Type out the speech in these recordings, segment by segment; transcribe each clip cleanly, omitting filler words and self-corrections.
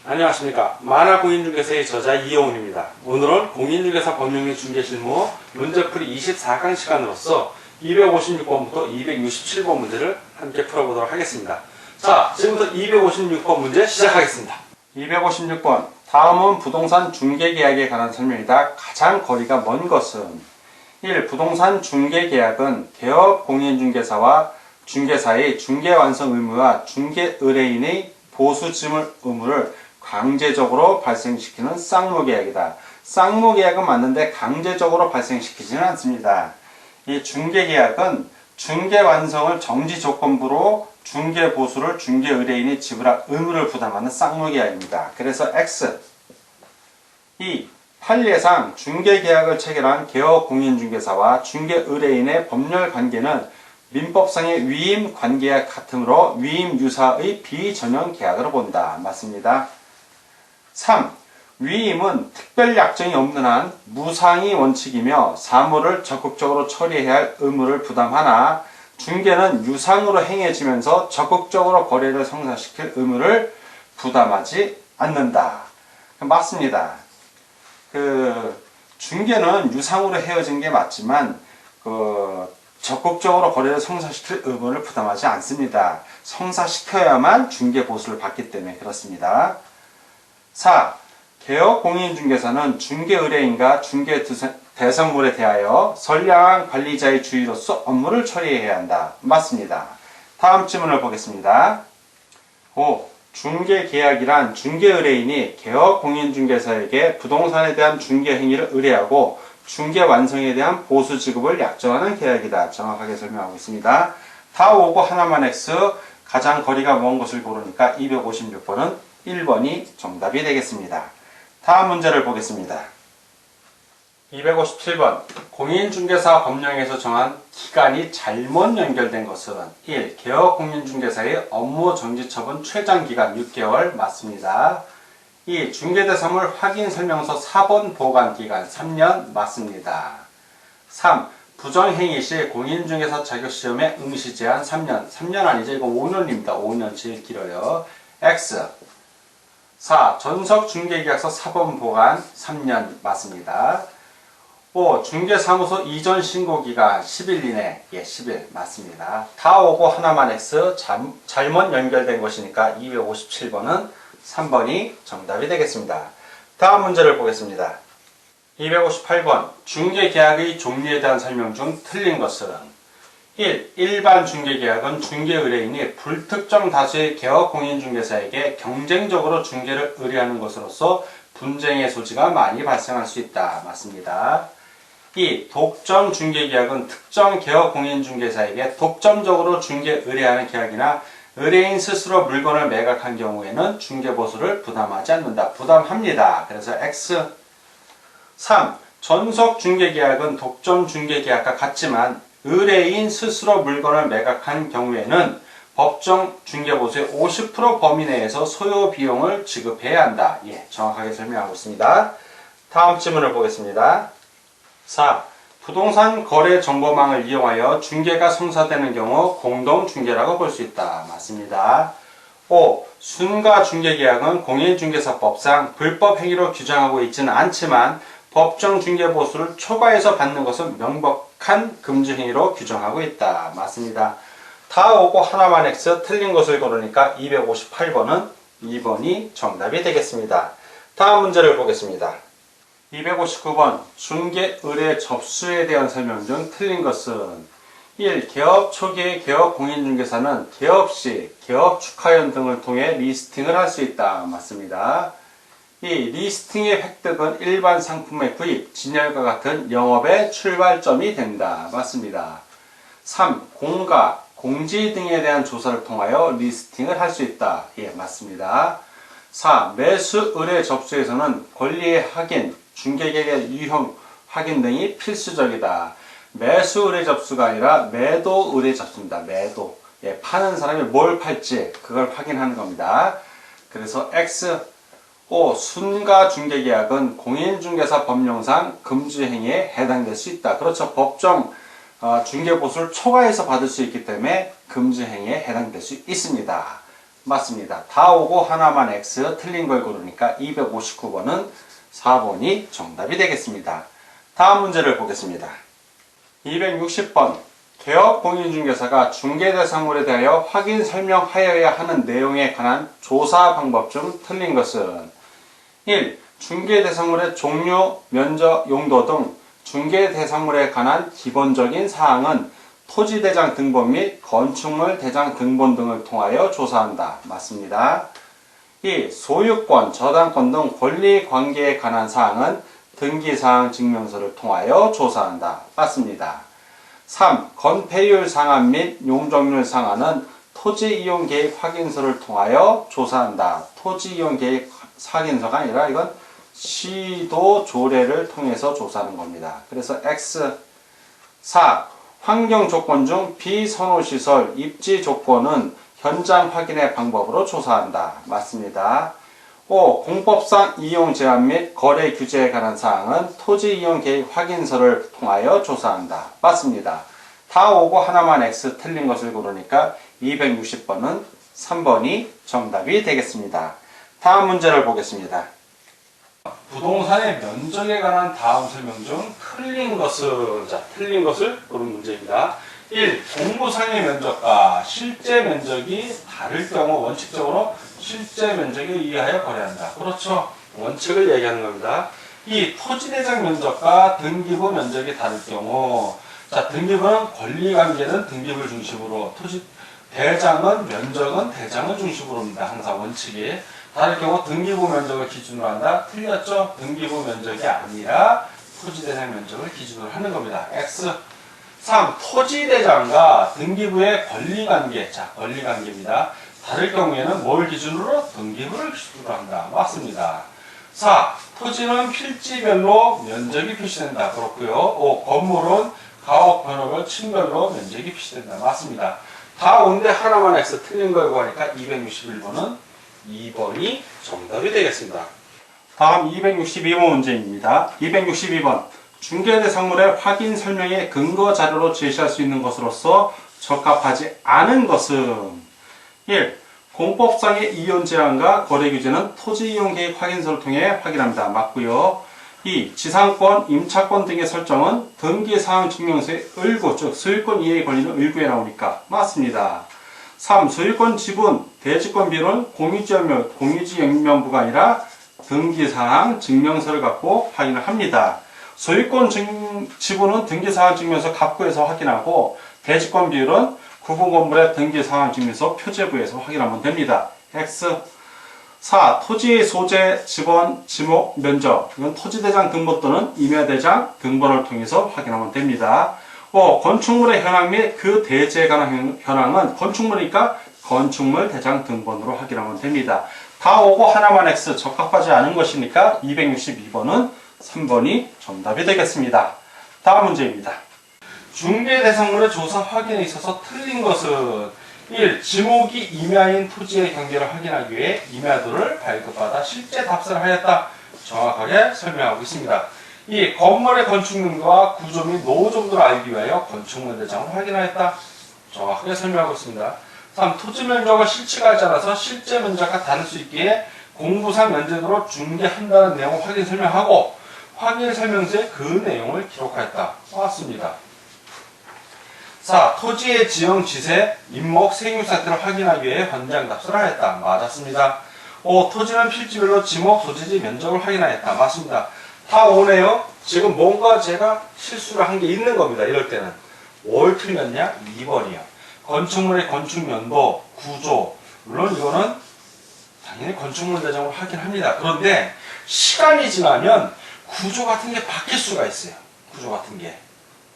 안녕하십니까. 만화공인중개사의 저자 이영훈입니다. 오늘은 공인중개사 법령의 중개실무 문제풀이 24강 시간으로서 256번부터 267번 문제를 함께 풀어보도록 하겠습니다. 자, 지금부터 256번 문제 시작하겠습니다. 256번. 다음은 부동산 중개계약에 관한 설명이다. 가장 거리가 먼 것은 1. 부동산 중개계약은 개업 공인중개사와 중개사의 중개완성 의무와 중개의뢰인의 보수지물 의무를 강제적으로 발생시키는 쌍무계약이다. 쌍무계약은 맞는데 강제적으로 발생시키지는 않습니다. 이 중개계약은 중개완성을 정지조건부로 중개보수를 중개의뢰인이 지불할 의무를 부담하는 쌍무계약입니다. 그래서 X. 2. 판례상 중개계약을 체결한 개업공인중개사와 중개의뢰인의 법률관계는 민법상의 위임관계와 같으므로 위임유사의 비전형 계약으로 본다. 맞습니다. 3. 위임은 특별약정이 없는 한 무상의 원칙이며 사무를 적극적으로 처리해야 할 의무를 부담하나 중개는 유상으로 행해지면서 적극적으로 거래를 성사시킬 의무를 부담하지 않는다. 맞습니다. 중개는 유상으로 헤어진 게 맞지만 적극적으로 거래를 성사시킬 의무를 부담하지 않습니다. 성사시켜야만 중개보수를 받기 때문에 그렇습니다. 4. 개업공인중개사는 중개의뢰인과 중개대상물에 대하여 선량한 관리자의 주의로서 업무를 처리해야 한다. 맞습니다. 다음 질문을 보겠습니다. 5. 중개계약이란 중개의뢰인이 개업공인중개사에게 부동산에 대한 중개행위를 의뢰하고 중개완성에 대한 보수지급을 약정하는 계약이다. 정확하게 설명하고 있습니다. 다 오고 하나만 X. 가장 거리가 먼 것을 고르니까 256번은 1번이 정답이 되겠습니다. 다음 문제를 보겠습니다. 257번. 공인중개사 법령에서 정한 기간이 잘못 연결된 것은 1. 개업공인중개사의 업무 정지처분 최장기간 6개월 맞습니다. 2. 중개대상물 확인설명서 4번 보관기간 3년 맞습니다. 3. 부정행위 시 공인중개사 자격시험의 응시제한 3년. 3년 아니죠? 이거 5년입니다. 5년 제일 길어요. X. 4. 전석중개계약서 4번 보관 3년 맞습니다. 5. 중개사무소 이전 신고기간 10일 이내 10일 맞습니다. 다 오고 하나만 X. 잘못 연결된 것이니까 257번은 3번이 정답이 되겠습니다. 다음 문제를 보겠습니다. 258번. 중개계약의 종류에 대한 설명 중 틀린 것은 1. 일반 중개계약은 중개의뢰인이 불특정 다수의 개업공인중개사에게 경쟁적으로 중개를 의뢰하는 것으로서 분쟁의 소지가 많이 발생할 수 있다. 맞습니다. 2. 독점 중개계약은 특정 개업공인중개사에게 독점적으로 중개 의뢰하는 계약이나 의뢰인 스스로 물건을 매각한 경우에는 중개보수를 부담하지 않는다. 부담합니다. 그래서 X. 3. 전속 중개계약은 독점 중개계약과 같지만 의뢰인 스스로 물건을 매각한 경우에는 법정 중개보수의 50% 범위 내에서 소요 비용을 지급해야 한다. 정확하게 설명하고 있습니다. 다음 질문을 보겠습니다. 4. 부동산 거래 정보망을 이용하여 중개가 성사되는 경우 공동중개라고 볼 수 있다. 맞습니다. 5. 순가 중개계약은 공인중개사법상 불법 행위로 규정하고 있지는 않지만 법정 중개보수를 초과해서 받는 것은 명백한 금지 행위로 규정하고 있다. 맞습니다. 다 오고 하나만 X. 틀린 것을 고르니까 258번은 2번이 정답이 되겠습니다. 다음 문제를 보겠습니다. 259번. 중개 의뢰 접수에 대한 설명 중 틀린 것은 1. 개업 초기의 개업공인중개사는 개업 시 개업 축하연 등을 통해 리스팅을 할 수 있다. 맞습니다. 2. 리스팅의 획득은 일반 상품의 구입, 진열과 같은 영업의 출발점이 된다. 맞습니다. 3. 공가, 공지 등에 대한 조사를 통하여 리스팅을 할 수 있다. 맞습니다. 4. 매수 의뢰 접수에서는 권리의 확인, 중개계약의 유형 확인 등이 필수적이다. 매수 의뢰 접수가 아니라 매도 의뢰 접수입니다. 매도. 파는 사람이 뭘 팔지 그걸 확인하는 겁니다. 그래서 X. 5. 순가 중개계약은 공인중개사 법령상 금지행위에 해당될 수 있다. 그렇죠. 법정 중개보수를 초과해서 받을 수 있기 때문에 금지행위에 해당될 수 있습니다. 맞습니다. 다 오고 하나만 X 틀린 걸 고르니까 259번은 4번이 정답이 되겠습니다. 다음 문제를 보겠습니다. 260번 개업공인중개사가 중개대상물에 대하여 확인 설명하여야 하는 내용에 관한 조사 방법 중 틀린 것은 1. 중개대상물의 종류, 면적, 용도 등 중개대상물에 관한 기본적인 사항은 토지대장 등본 및 건축물 대장 등본 등을 통하여 조사한다. 맞습니다. 2. 소유권, 저당권 등 권리관계에 관한 사항은 등기사항 증명서를 통하여 조사한다. 맞습니다. 3. 건폐율 상한 및 용적률 상한은 토지이용계획 확인서를 통하여 조사한다. 토지이용계획 확인서가 아니라 이건 시도 조례를 통해서 조사하는 겁니다. 그래서 X. 4. 환경조건 중 비선호시설 입지 조건은 현장 확인의 방법으로 조사한다. 맞습니다. 5. 공법상 이용 제한 및 거래 규제에 관한 사항은 토지 이용 계획 확인서를 통하여 조사한다. 맞습니다. 다 오고 하나만 X 틀린 것을 고르니까 260번은 3번이 정답이 되겠습니다. 다음 문제를 보겠습니다. 부동산의 면적에 관한 다음 설명 중 틀린 것을 고른 문제입니다. 1. 공부상의 면적과 실제 면적이 다를 경우 원칙적으로 실제 면적에 의하여 거래한다. 그렇죠. 원칙을 얘기하는 겁니다. 2. 토지대장 면적과 등기부 면적이 다를 경우 등기부는 권리관계는 등기부를 중심으로 대장은 면적은 대장을 중심으로 합니다. 항상 원칙이. 다를 경우 등기부 면적을 기준으로 한다. 틀렸죠? 등기부 면적이 아니라 토지대장 면적을 기준으로 하는 겁니다. X. 3. 토지대장과 등기부의 권리관계. 권리관계입니다. 다를 경우에는 뭘 기준으로? 등기부를 기준으로 한다. 맞습니다. 4. 토지는 필지별로 면적이 표시된다. 그렇고요. 5. 건물은 가옥 변호별 층별로 면적이 표시된다. 맞습니다. 다 온데 하나만 X 틀린 걸 구하니까 261번은 2번이 정답이 되겠습니다. 다음 262번 문제입니다. 262번 중개대상물의 확인 설명의 근거 자료로 제시할 수 있는 것으로서 적합하지 않은 것은 1. 공법상의 이용 제한과 거래 규제는 토지 이용 계획 확인서를 통해 확인합니다. 맞고요. 2. 지상권, 임차권 등의 설정은 등기사항 증명서의 을구, 즉 소유권 이해에 걸리는 을구에 나오니까 맞습니다. 3. 소유권 지분, 대지권 비율은 공유지역면부가 아니라 등기사항 증명서를 갖고 확인을 합니다. 소유권 지분은 등기사항 증명서 갑구에서 확인하고 대지권 비율은 구분 건물의 등기사항 증명서 표제부에서 확인하면 됩니다. X. 4. 토지의 소재, 지번, 지목, 면적. 이건 토지대장 등본 또는 임야대장 등본을 통해서 확인하면 됩니다. 5. 건축물의 현황 및 그 대지에 관한 현황은 건축물이니까 건축물 대장 등본으로 확인하면 됩니다. 다 오고 하나만 X 적합하지 않은 것이니까 262번은 3번이 정답이 되겠습니다. 다음 문제입니다. 중개대상물의 조사 확인에 있어서 틀린 것은 1. 지목이 임야인 토지의 경계를 확인하기 위해 임야도를 발급받아 실제 답사를 하였다. 정확하게 설명하고 있습니다. 2. 건물의 건축 능도와 구조 및 노후 정도를 알기 위하여 건축물 대장을 확인하였다. 정확하게 설명하고 있습니다. 3. 토지 면적을 실측하지 않아서 실제 면적과 다를 수 있기에 공부상 면적으로 중개한다는 내용을 확인 설명하고 확인 설명서에 그 내용을 기록하였다. 맞습니다. 4. 토지의 지형, 지세, 인목, 생육 상태를 확인하기 위해 현장 답사를 하였다. 맞았습니다. 5. 토지는 필지별로 지목, 소재지, 면적을 확인하였다. 맞습니다. 다 오네요. 지금 뭔가 제가 실수를 한 게 있는 겁니다. 이럴 때는. 뭘 틀렸냐? 2번이요. 건축물의 건축 연도, 구조. 물론 이거는 당연히 건축물 대장을 확인합니다. 그런데 시간이 지나면 구조 같은 게 바뀔 수가 있어요. 구조 같은 게.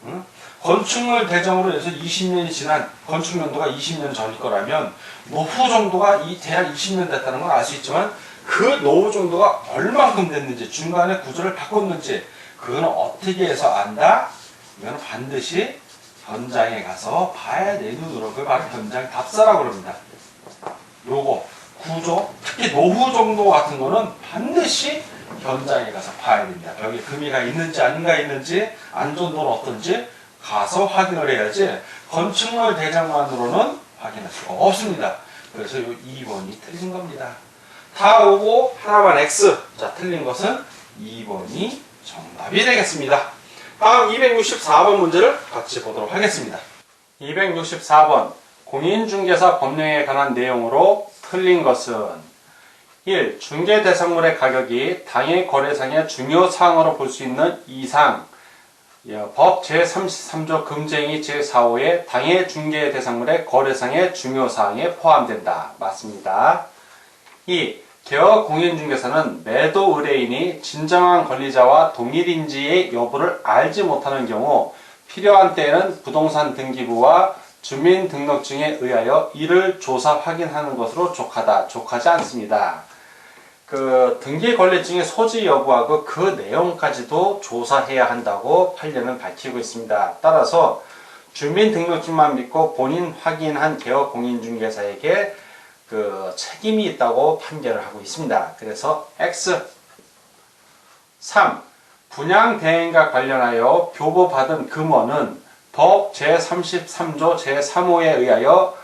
응? 건축물 대장으로 해서 20년이 지난 건축 연도가 20년 전일 거라면 노후 정도가 대략 20년 됐다는 건 알 수 있지만 그 노후 정도가 얼만큼 됐는지 중간에 구조를 바꿨는지 그거는 어떻게 해서 안다? 이거는 반드시 현장에 가서 봐야 내 눈으로 그걸 바로 현장 답사라고 합니다. 요거 구조 특히 노후 정도 같은 거는 반드시 현장에 가서 봐야 됩니다. 벽에 금이가 있는지 아닌가 있는지 안전도는 어떤지 가서 확인을 해야지 건축물 대장만으로는 확인할 수가 없습니다. 그래서 요 2번이 틀린 겁니다. 다 오고 하나만 X. 자, 틀린 것은 2번이 정답이 되겠습니다. 다음 264번 문제를 같이 보도록 하겠습니다. 264번 공인중개사 법령에 관한 내용으로 틀린 것은 1. 중개대상물의 가격이 당해 거래상의 중요 사항으로 볼 수 있는 이상 법 제33조 금지행위 제4호의 당해 중개대상물의 거래상의 중요 사항에 포함된다. 맞습니다. 2. 개업 공인중개사는 매도 의뢰인이 진정한 권리자와 동일인지의 여부를 알지 못하는 경우 필요한 때에는 부동산 등기부와 주민등록증에 의하여 이를 조사 확인하는 것으로 족하다. 족하지 않습니다. 그 등기권리증의 소지 여부하고 그 내용까지도 조사해야 한다고 판례는 밝히고 있습니다. 따라서 주민등록증만 믿고 본인 확인한 개업 공인중개사에게 그 책임이 있다고 판결을 하고 있습니다. 그래서 X. 3. 분양대행과 관련하여 교부받은 금원은 법 제33조 제3호에 의하여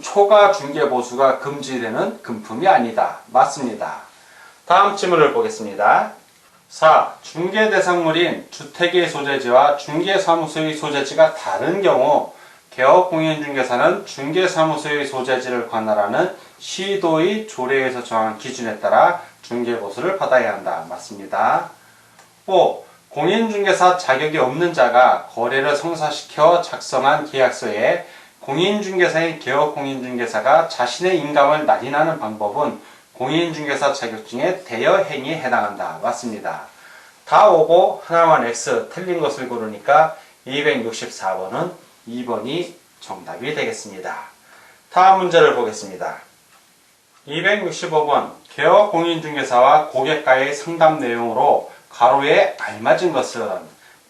초과 중개보수가 금지되는 금품이 아니다. 맞습니다. 다음 질문을 보겠습니다. 4. 중개대상물인 주택의 소재지와 중개사무소의 소재지가 다른 경우 개업공인중개사는 중개사무소의 소재지를 관할하는 시도의 조례에서 정한 기준에 따라 중개보수를 받아야 한다. 맞습니다. 5. 공인중개사 자격이 없는 자가 거래를 성사시켜 작성한 계약서에 공인중개사인 개업공인중개사가 자신의 인감을 낙인하는 방법은 공인중개사 자격증의 대여행위에 해당한다. 맞습니다. 다 오고 하나만 X 틀린 것을 고르니까 264번은 2번이 정답이 되겠습니다. 다음 문제를 보겠습니다. 265번 개업공인중개사와 고객과의 상담 내용으로 가로에 알맞은 것은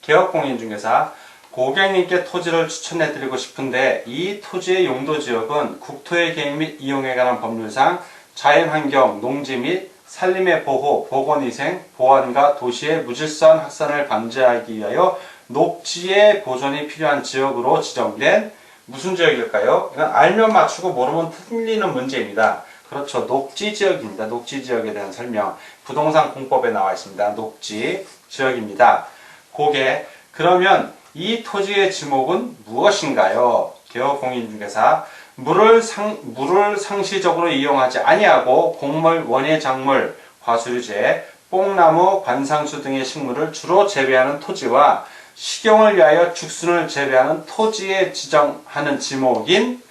개업공인중개사 고객님께 토지를 추천해드리고 싶은데 이 토지의 용도지역은 국토의 개입 및 이용에 관한 법률상 자연환경, 농지 및 산림의 보호, 보건위생, 보안과 도시의 무질서한 확산을 방지하기 위하여 녹지의 보존이 필요한 지역으로 지정된 무슨 지역일까요? 이건 알면 맞추고 모르면 틀리는 문제입니다. 그렇죠. 녹지 지역입니다. 녹지 지역에 대한 설명. 부동산 공법에 나와 있습니다. 녹지 지역입니다. 고객, 그러면 이 토지의 지목은 무엇인가요? 개업공인중개사 물을 상시적으로 이용하지 아니하고 곡물, 원예작물, 과수류제, 뽕나무, 관상수 등의 식물을 주로 재배하는 토지와 식용을 위하여 죽순을 재배하는 토지에 지정하는 지목인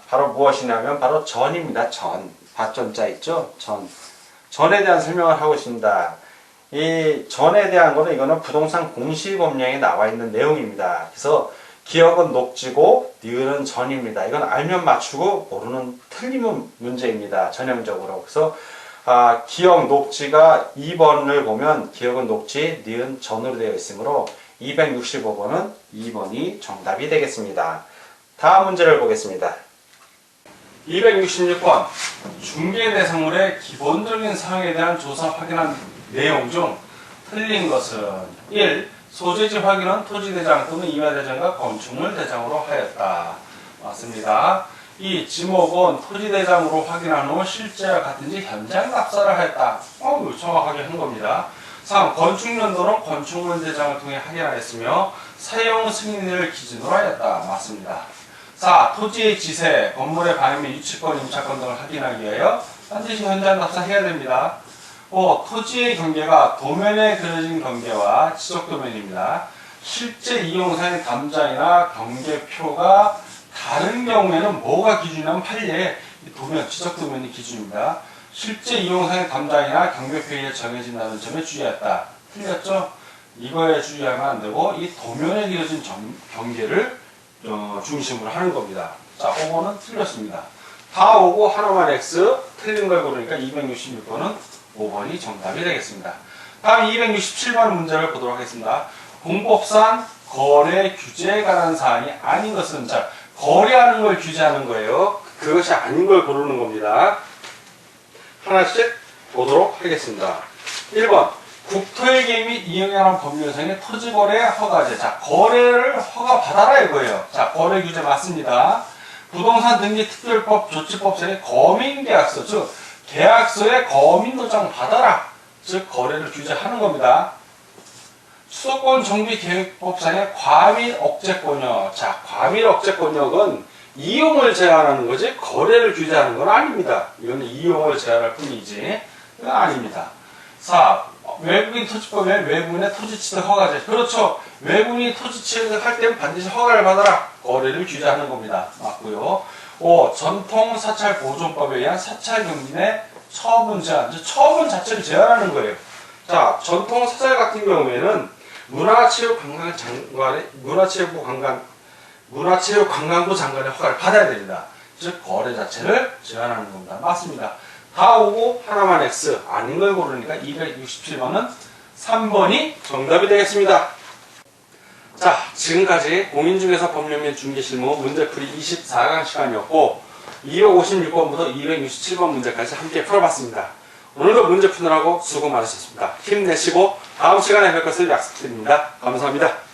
바로 무엇이냐면 바로 전입니다. 전. 밭전자 있죠? 전. 전에 대한 설명을 하고 있습니다. 이 전에 대한 거는 이거는 부동산 공시법령에 나와 있는 내용입니다. 그래서 기억은 녹지고 니은은 전입니다. 이건 알면 맞추고 모르는 틀리면 문제입니다. 전형적으로. 그래서 기억 녹지가 2번을 보면 기억은 녹지, 니은 전으로 되어 있으므로 265번은 2번이 정답이 되겠습니다. 다음 문제를 보겠습니다. 266번 중개대상물의 기본적인 사항에 대한 조사 확인한 내용 중 틀린 것은 1. 소재지 확인은 토지대장 또는 임야대장과 건축물 대장으로 하였다. 맞습니다. 2. 지목은 토지대장으로 확인한 후 실제와 같은지 현장 답사를 하였다. 정확하게 한 겁니다. 3. 건축연도는 건축물 대장을 통해 확인하였으며 사용 승인을 기준으로 하였다. 맞습니다. 4. 토지의 지세, 건물의 방해 및 유치권, 임차권 등을 확인하기 위하여 반드시 현장 답사해야 됩니다. 5. 토지의 경계가 도면에 그려진 경계와 지적도면입니다. 실제 이용상의 담장이나 경계표가 다른 경우에는 뭐가 기준이냐면 판례에 도면, 지적도면이 기준입니다. 실제 이용상의 담장이나 경계표에 정해진다는 점에 주의했다. 틀렸죠? 이거에 주의하면 안 되고 이 도면에 그려진 경계를 중심으로 하는 겁니다. 자, 5번은 틀렸습니다. 다 오고 하나만 X 틀린 걸 고르니까 266번은 5번이 정답이 되겠습니다. 다음 267번 문제를 보도록 하겠습니다. 공법상 거래 규제에 관한 사항이 아닌 것은 자, 거래하는 걸 규제하는 거예요. 그것이 아닌 걸 고르는 겁니다. 하나씩 보도록 하겠습니다. 1번 국토의 개입 및 이용에 관한 법률상의 토지거래 허가제. 자, 거래를 허가받아라 이거예요. 자, 거래 규제 맞습니다. 부동산 등기 특별법 조치법상의 거민계약서, 즉 계약서에 거민 도장 받아라, 즉 거래를 규제하는 겁니다. 수도권 정비 계획법상의 과밀 억제권역. 자, 과밀 억제권역은 이용을 제한하는 거지 거래를 규제하는 건 아닙니다. 이거는 이용을 제한할 뿐이지 그건 아닙니다. 4. 외국인 토지법에 외국인의 토지 취득 허가제. 그렇죠. 외국인이 토지 취득할 때는 반드시 허가를 받아라. 거래를 규제하는 겁니다. 맞고요. 5. 전통 사찰 보존법에 의한 사찰 경진의 처분 제한. 즉 처분 자체를 제한하는 거예요. 자, 전통 사찰 같은 경우에는 문화체육관광부 장관의 허가를 받아야 됩니다. 즉 거래 자체를 제한하는 겁니다. 맞습니다. 다 오고 하나만 X 아닌 걸 고르니까 267번은 3번이 정답이 되겠습니다. 자, 지금까지 공인중개사 법률 및 중개실무 문제풀이 24강 시간이었고 256번부터 267번 문제까지 함께 풀어봤습니다. 오늘도 문제 푸느라고 수고 많으셨습니다. 힘내시고 다음 시간에 뵐 것을 약속드립니다. 감사합니다.